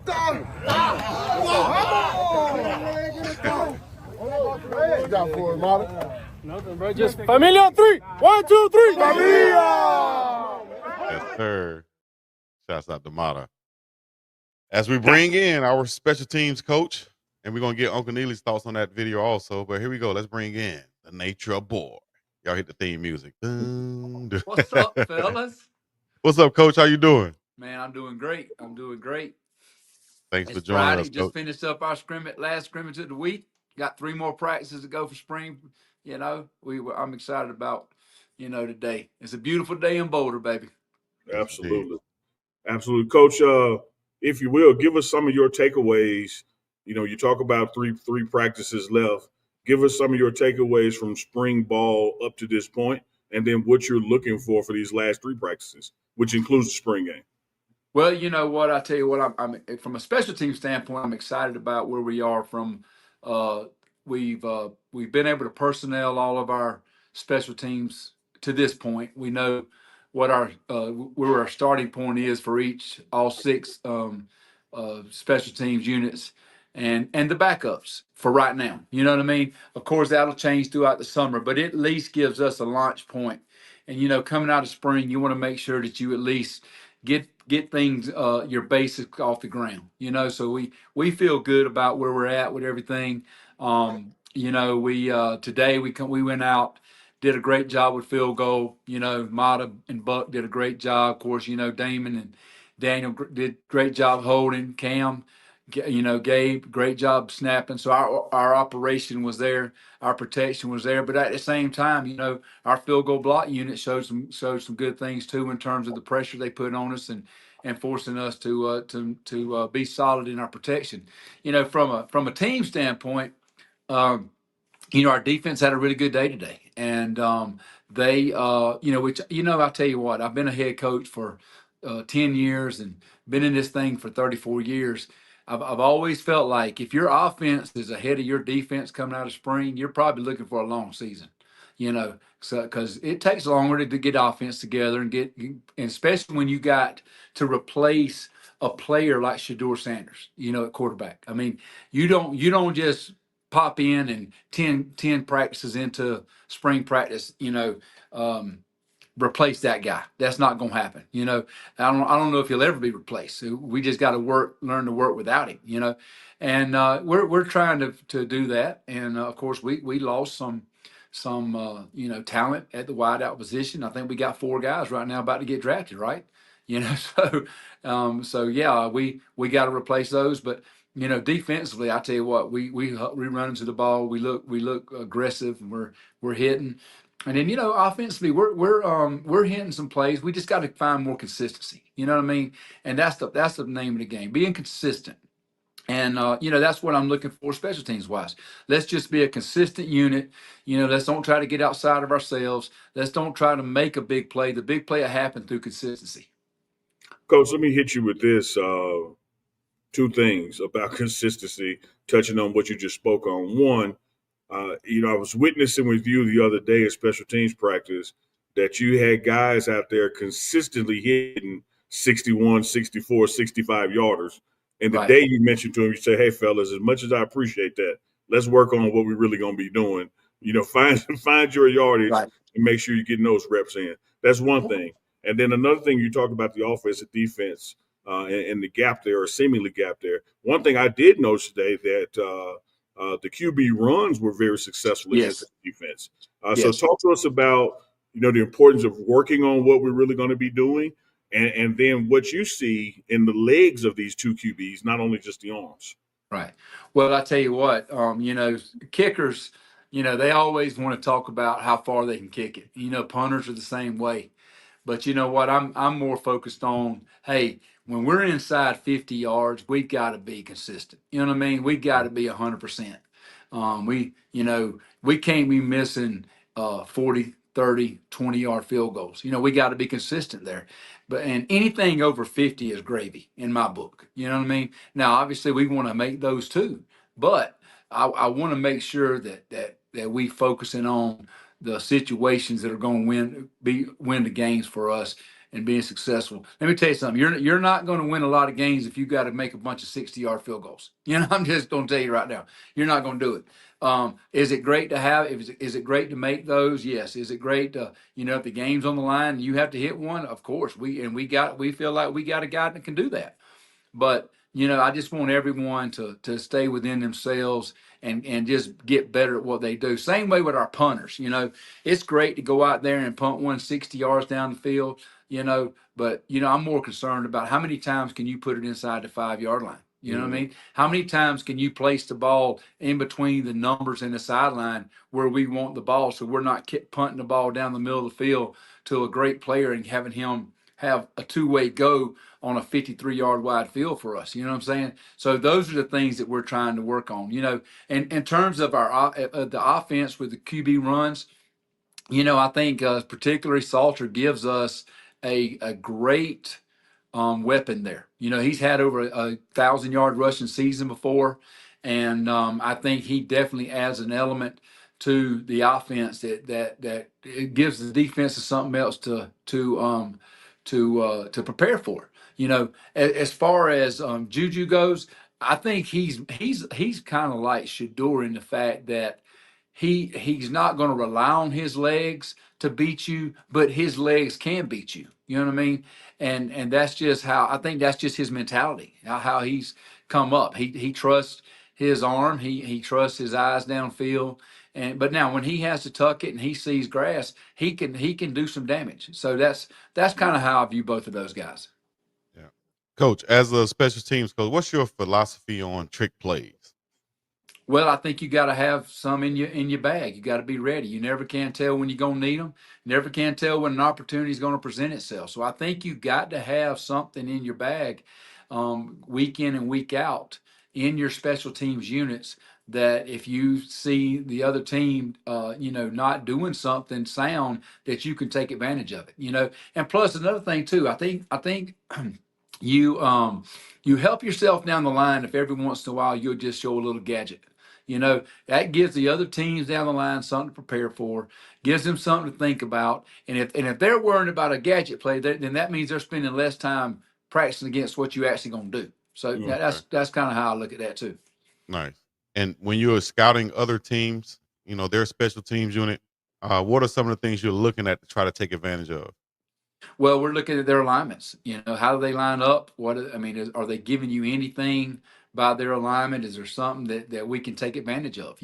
What got for it, Marta? Nothing, bro. Just familia on 3. 1, 2, 3. Familia! Yes, sir. Shouts out to Mata. As we bring in our special teams coach, and we're going to get Uncle Neely's thoughts on that video also. But here we go. Let's bring in the Nature Boy. Y'all hit the theme music. Dun, dun. What's up, fellas? What's up, Coach? How you doing? Man, I'm doing great. Thanks for It's joining Friday. us, Just Coach. finished up our last scrimmage of the week. Got 3 more practices to go for spring. I'm excited about, today. It's a beautiful day in Boulder, baby. Yes, indeed. Absolutely. Coach, if you will, give us some of your takeaways. You talk about three practices left. Give us some of your takeaways from spring ball up to this point, and then what you're looking for these last 3 practices, which includes the spring game. Well, you know what? I tell you what, I'm from a special team standpoint, I'm excited about where we are from. We've been able to personnel all of our special teams to this point. We know what where our starting point is for all 6 special teams units and the backups for right now. You know what I mean? Of course, that'll change throughout the summer, but it at least gives us a launch point. And coming out of spring, you want to make sure that you at least get things your basics off the ground. So we feel good about where we're at with everything. We today we went out, did a great job with field goal. Mata and Buck did a great job. Of course, Damon and Daniel did great job holding. Cam, Gabe, great job snapping. So our operation was there, our protection was there. But at the same time, our field goal block unit showed some good things too in terms of the pressure they put on us and forcing us to be solid in our protection. From a team standpoint, our defense had a really good day today, and I tell you what, I've been a head coach for 10 years and been in this thing for 34 years. I've always felt like if your offense is ahead of your defense coming out of spring, you're probably looking for a long season. So because it takes longer to get offense together and especially when you got to replace a player like Shador Sanders, at quarterback. I mean, you don't just pop in and 10 practices into spring practice, replace that guy. That's not going to happen. I don't know if he'll ever be replaced. So we just got to learn to work without him, and we're trying to do that. And of course we lost some talent at the wideout position. I think we got 4 guys right now about to get drafted, right? So yeah, we got to replace those, but defensively, I tell you what, we run into the ball. We look aggressive, and we're hitting. And then offensively, we're hitting some plays. We just got to find more consistency. You know what I mean? And that's the name of the game, being consistent. And that's what I'm looking for, special teams wise. Let's just be a consistent unit. Let's don't try to get outside of ourselves. Let's don't try to make a big play. The big play will happen through consistency. Coach, let me hit you with this. 2 things about consistency, touching on what you just spoke on. One, I was witnessing with you the other day at special teams practice that you had guys out there consistently hitting 61, 64, 65 yarders. And the Right. day you mentioned to him, you say, hey, fellas, as much as I appreciate that, let's work on what we're really going to be doing. Find your yardage Right. and make sure you're getting those reps in. That's one thing. And then another thing, you talked about the offensive defense and the gap there, or seemingly gap there. One thing I did notice today that the QB runs were very successful against the defense. So talk to us about, the importance of working on what we're really going to be doing, and then what you see in the legs of these 2 QBs, not only just the arms. Right. Well, I tell you what, kickers, they always want to talk about how far they can kick it. Punters are the same way. But you know what? I'm more focused on, hey, when we're inside 50 yards, we've got to be consistent. You know what I mean? We got to be 100%. We can't be missing 40, 30, 20-yard field goals. We got to be consistent there. And anything over 50 is gravy in my book. You know what I mean? Now, obviously, we want to make those too, but I want to make sure that we focusing on the situations that are going to win the games for us. and being successful. Let me tell you something. You're not going to win a lot of games if you got to make a bunch of 60-yard field goals. I'm just going to tell you right now, you're not going to do it. Is it great to have? Is it great to make those? Yes. Is it great to, if the game's on the line and you have to hit one? Of course. We feel like we got a guy that can do that. But I just want everyone to stay within themselves and just get better at what they do. Same way with our punters. It's great to go out there and punt 160 yards down the field. But I'm more concerned about how many times can you put it inside the 5-yard line. You know what I mean? How many times can you place the ball in between the numbers and the sideline where we want the ball, so we're not punting the ball down the middle of the field to a great player and having him have a two-way go on a 53-yard wide field for us. You know what I'm saying? So those are the things that we're trying to work on. And in terms of our the offense with the QB runs, I think particularly Salter gives us a great weapon there. He's had over a 1,000-yard rushing season before, and I think he definitely adds an element to the offense that it gives the defense something else to prepare for. As far as Juju goes, I think he's kind of like Shador in the fact that he's not going to rely on his legs to beat you, but his legs can beat you. You know what I mean? And that's just how I think that's just his mentality, how he's come up. He trusts his arm, he trusts his eyes downfield. But now when he has to tuck it and he sees grass, he can do some damage. So that's kind of how I view both of those guys. Yeah. Coach, as a special teams coach, what's your philosophy on trick plays? Well, I think you got to have some in your bag. You got to be ready. You never can tell when you're going to need them. Never can tell when an opportunity is going to present itself. So I think you got to have something in your bag, week in and week out, in your special teams units, that if you see the other team, not doing something sound, that you can take advantage of it. And plus another thing too, I think you help yourself down the line if every once in a while you'll just show a little gadget. That gives the other teams down the line something to prepare for, gives them something to think about. And if they're worrying about a gadget play, then that means they're spending less time practicing against what you actually going to do. So that's kind of how I look at that too. Nice. And when you're scouting other teams, their special teams unit, what are some of the things you're looking at to try to take advantage of? Well, we're looking at their alignments. How do they line up? Are they giving you anything by their alignment? Is there something that we can take advantage of?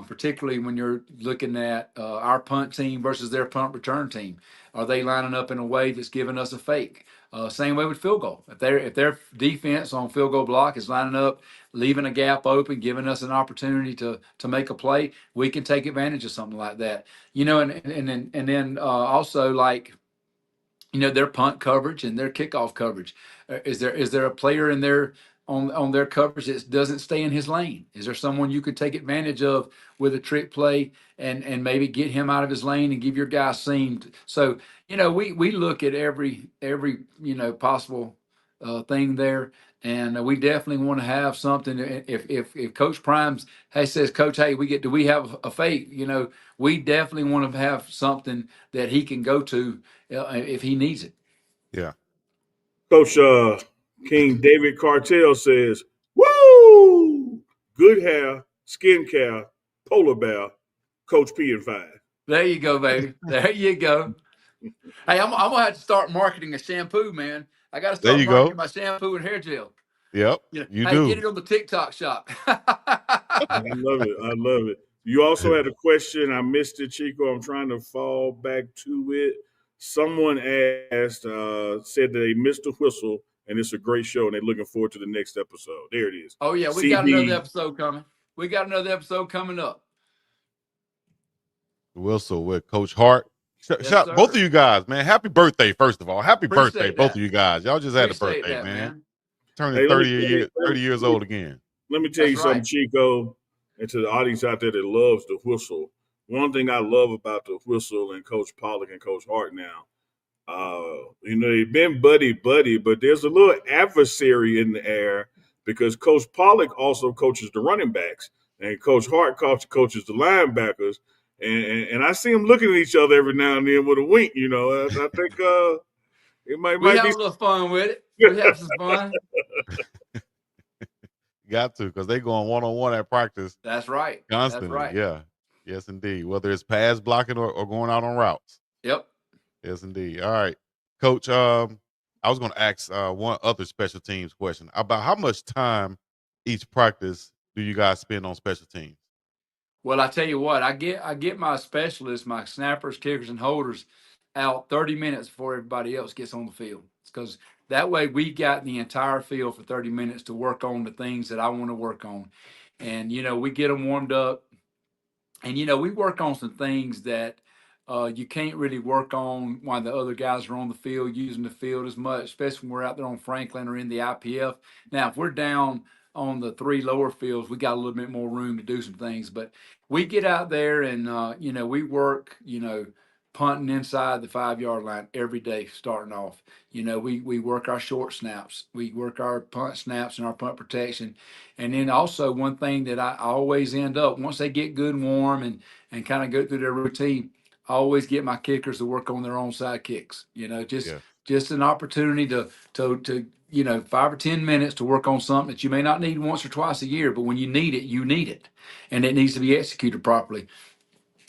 Particularly when you're looking at our punt team versus their punt return team. Are they lining up in a way that's giving us a fake? Same way with field goal. If their defense on field goal block is lining up, leaving a gap open, giving us an opportunity to make a play, we can take advantage of something like that. And then also like their punt coverage and their kickoff coverage. Is there a player in there on their coverage that doesn't stay in his lane? Is there someone you could take advantage of with a trick play and maybe get him out of his lane and give your guy seam? So we look at every possible thing there. And we definitely want to have something. If Coach Primes says, Coach, hey, do we have a fake? We definitely want to have something that he can go to if he needs it. Yeah. Coach King David Cartel says, "Woo! Good hair, skin care, polar bear, Coach P and 5." There you go, baby. There you go. Hey, I'm gonna have to start marketing a shampoo, man. I got to start marketing my shampoo and hair gel. Yep. You do. Get it on the TikTok shop. I love it. You also had a question. I missed it, Chico. I'm trying to fall back to it. Someone asked, said that they missed the whistle, and it's a great show, and they're looking forward to the next episode. There it is. Oh, yeah. We got another episode coming. We got another episode coming up. Whistle with Coach Hart. Shout both of you guys, man. Happy birthday, first of all. Happy birthday, both of you guys. Y'all just had a birthday, man. Turning 30 years old again. Let me tell you something, Chico, and to the audience out there that loves the whistle. One thing I love about the whistle and Coach Pollock and Coach Hart now, they've been buddy, but there's a little adversary in the air because Coach Pollock also coaches the running backs and Coach Hart coaches the linebackers. And I see them looking at each other every now and then with a wink, I think It might We might have be. a little fun with it. We have some fun. Got to, because they going one-on-one at practice That's right. That's constantly. right. Yeah. Yes, indeed. Whether it's pass blocking or going out on routes. Yep. Yes, indeed. All right. Coach, I was going to ask one other special teams question about how much time each practice do you guys spend on special teams? Well, I tell you what, I get my specialists, my snappers, kickers, and holders out 30 minutes before everybody else gets on the field. Because that way we got the entire field for 30 minutes to work on the things that I want to work on. And, we get them warmed up. And, we work on some things that you can't really work on while the other guys are on the field, using the field as much, especially when we're out there on Franklin or in the IPF. Now, if we're down on the three lower fields, we got a little bit more room to do some things. But we get out there and, we work, punting inside the 5 yard line every day starting off. We work our short snaps, we work our punt snaps and our punt protection. And then also one thing that I always end up, once they get good and warm and kind of go through their routine, I always get my kickers to work on their own side kicks. Yes. Just an opportunity to 5 or 10 minutes to work on something that you may not need once or twice a year, but when you need it, and it needs to be executed properly.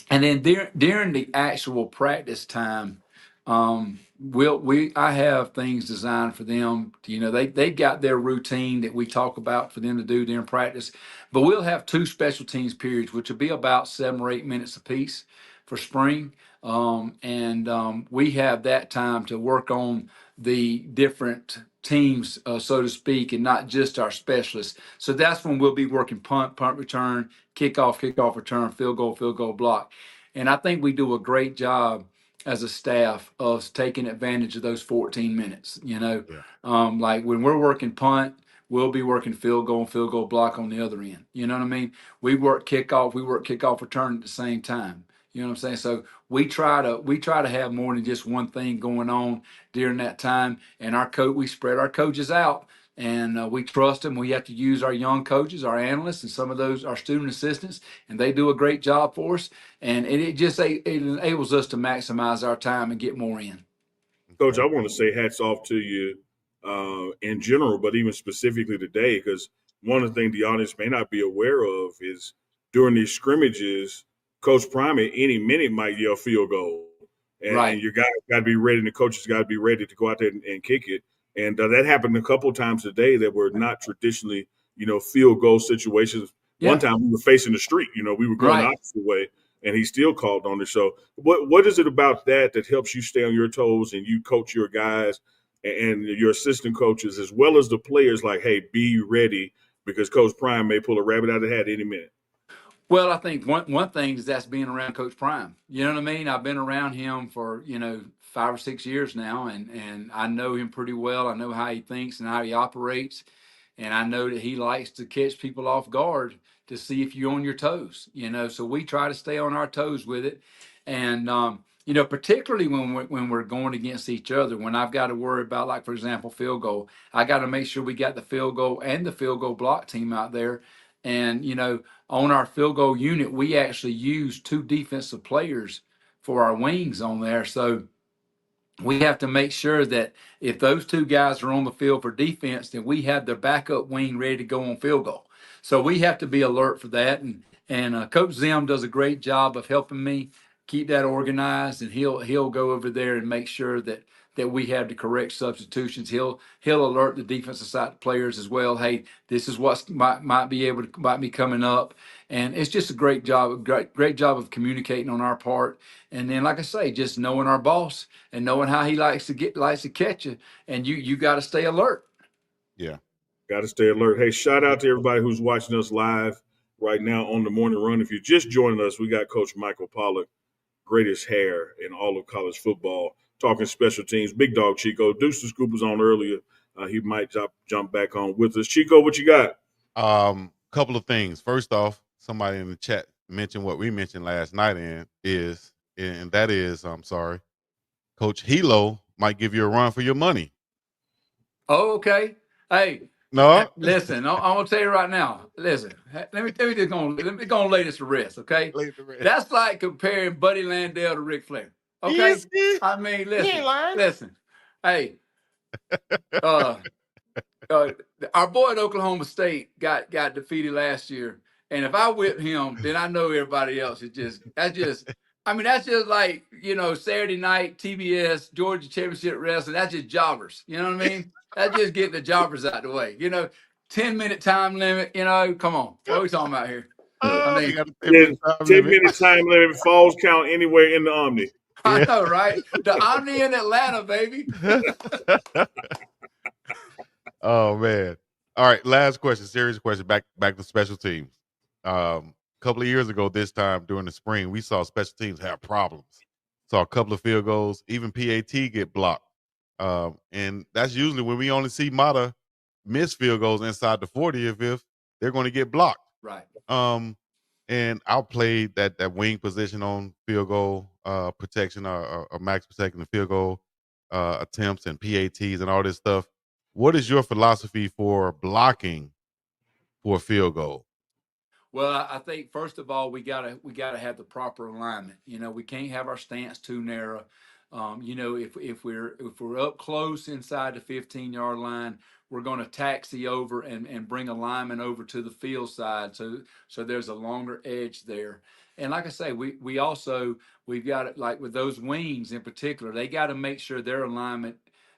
And then during the actual practice time, I have things designed for them. They got their routine that we talk about for them to do during practice, but we'll have two special teams periods, which will be about 7 or 8 minutes apiece for spring. And we have that time to work on the different teams, so to speak, and not just our specialists. So that's when we'll be working punt return, kickoff return, field goal block. And I think we do a great job as a staff of taking advantage of those 14 minutes. Yeah. Like when we're working punt, we'll be working field goal and field goal block on the other end. You know what I mean? We work kickoff return at the same time. You know what I'm saying? So we try to have more than just one thing going on during that time. And we spread our coaches out, and we trust them. We have to use our young coaches, our analysts, and some of those our student assistants, and they do a great job for us. And it enables us to maximize our time and get more in. Coach, Okay. I want to say hats off to you in general, but even specifically today, because one of the things the audience may not be aware of is during these scrimmages, Coach Prime at any minute might yell field goal. And Right, your guys got to be ready, and the coaches got to be ready to go out there and kick it. And that happened a couple of times today that were not traditionally, field goal situations. One yeah, time we were facing the street, we were going the right. opposite way, and he still called on it. So what is it about that helps you stay on your toes and you coach your guys and your assistant coaches as well as the players like, hey, be ready because Coach Prime may pull a rabbit out of the hat any minute. Well, I think one thing is that's being around Coach Prime. You know what I mean? I've been around him for 5 or 6 years now, and I know him pretty well. I know how he thinks and how he operates, and I know that he likes to catch people off guard to see if you're on your toes. So we try to stay on our toes with it, and particularly when we're going against each other. When I've got to worry about, like for example, field goal, I got to make sure we got the field goal and the field goal block team out there, and on our field goal unit, we actually use two defensive players for our wings on there. So we have to make sure that if those two guys are on the field for defense, then we have their backup wing ready to go on field goal. So we have to be alert for that. And Coach Zim does a great job of helping me keep that organized, and he'll go over there and make sure that we have the correct substitutions. He'll alert the defensive side players as well. Hey, this is what might be coming up, and it's just a great job of communicating on our part. And then, like I say, just knowing our boss and knowing how he likes to catch you, and you got to stay alert. Yeah. Got to stay alert. Hey, shout out to everybody who's watching us live right now on the morning run. If you're just joining us, we got Coach Michael Pollock, greatest hair in all of college football, talking special teams. Big dog Chico. Deuce the Scoop was on earlier. He might jump back on with us. Chico, what you got? Couple of things. First off, somebody in the chat mentioned what we mentioned last night, and that is, I'm sorry, Coach Hilo might give you a run for your money. Oh, okay. Hey, No, listen, I'm gonna tell you right now. Listen, let me let me lay this to rest, okay? That's like comparing Buddy Landell to Ric Flair. Okay, Yes, I mean, he ain't lying. listen. Hey, uh, our boy at Oklahoma State got defeated last year, and if I whip him, then I know everybody else is I mean, that's just like Saturday night TBS Georgia Championship Wrestling. That's just jobbers. You know what I mean? That's just getting the jobbers out the way. 10-minute time limit. Come on, what are we talking about here? I Oh, you mean, got a 10 Yeah, minute time 10 limit. minute time limit, falls count anywhere in the Omni. I Yeah. know, right? The Omni in Atlanta, baby. Oh man. All right, last question, serious question. Back to special teams. A couple of years ago, this time during the spring, we saw special teams have problems. Saw a couple of field goals, even PAT get blocked. And that's usually when we only see Mata miss field goals inside the 40 if they're going to get blocked. Right. And I played that wing position on field goal protection or max protecting the field goal attempts and PATs and all this stuff. What is your philosophy for blocking for a field goal? Well, I think first of all we gotta have the proper alignment. We can't have our stance too narrow. If we're up close inside the 15-yard line, we're going to taxi over and bring a lineman over to the field side, so there's a longer edge there. And like I say, we've got it like with those wings in particular. They got to make sure their alignment.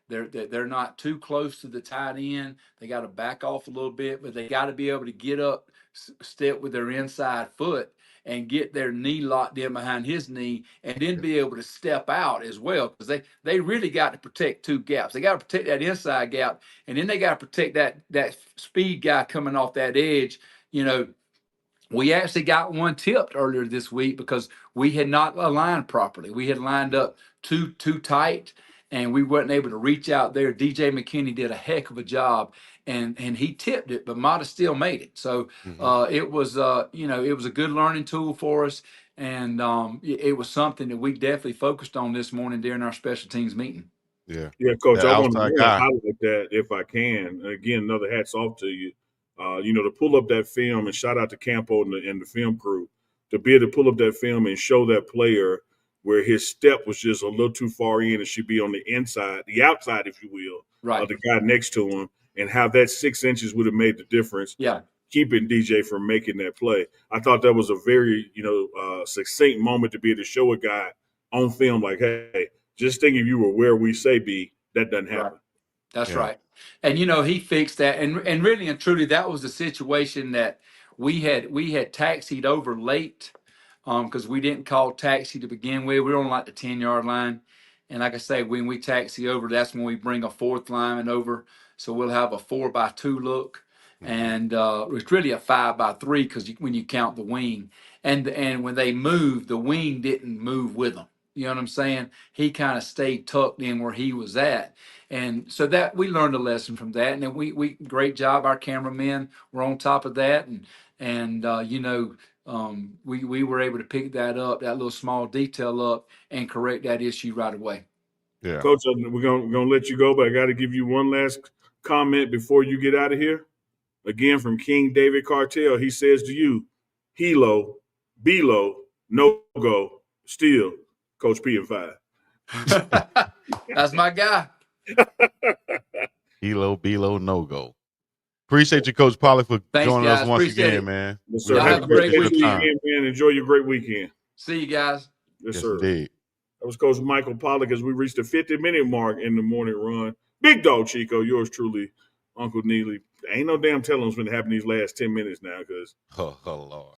They're not too close to the tight end. They got to back off a little bit, but they got to be able to get up, step with their inside foot and get their knee locked in behind his knee, and then be able to step out as well, because they really got to protect two gaps. They got to protect that inside gap, and then they got to protect that speed guy coming off that edge. We actually got one tipped earlier this week because we had not aligned properly. We had lined up too tight, and we weren't able to reach out there. DJ McKinney did a heck of a job, and he tipped it, but Mata still made it. So Mm-hmm. it was it was a good learning tool for us, and it was something that we definitely focused on this morning during our special teams meeting. Yeah. Yeah, Coach, That I want outside to guy. highlight that if I can. Again, another hats off to you. To pull up that film, and shout out to Campo and the film crew, to be able to pull up that film and show that player where his step was just a little too far in and should be on the inside, the outside, if you will, Right. of the guy next to him, and how that 6 inches would have made the difference. Yeah. Keeping DJ from making that play. I thought that was a very, succinct moment to be able to show a guy on film like, hey, just think if you were where we say be, that doesn't happen. Right. That's Yeah. right. And he fixed that. And really and truly, that was the situation that we had taxied over late, because we didn't call taxi to begin with. We were on like the 10-yard line. And like I say, when we taxi over, that's when we bring a fourth lineman over. So we'll have a 4-by-2 look. Mm-hmm. And it's really a 5-by-3 because when you count the wing. And when they moved, the wing didn't move with them. You know what I'm saying? He kind of stayed tucked in where he was at. And so that we learned a lesson from that, and then we great job. Our cameramen were on top of that, and we were able to pick that little small detail up, and correct that issue right away. Yeah. Coach, we're gonna let you go, but I got to give you one last comment before you get out of here. Again, from King David Cartel, he says to you, Hilo, Bilo, no go, still, Coach P and 5. That's my guy. Hilo, Bilo, no go. Appreciate you, Coach Pollock, for Thanks, joining us guys. once Appreciate again, it. man. Yes, We sir. Y'all have a great appreciate your time. weekend, man. Enjoy your great weekend. See you guys. Yes, Yes, sir. indeed. That was Coach Michael Pollock as we reached the 50-minute mark in the morning run. Big dog Chico, yours truly, Uncle Neely. Ain't no damn telling what's going to happen these last 10 minutes now because Oh, Lord.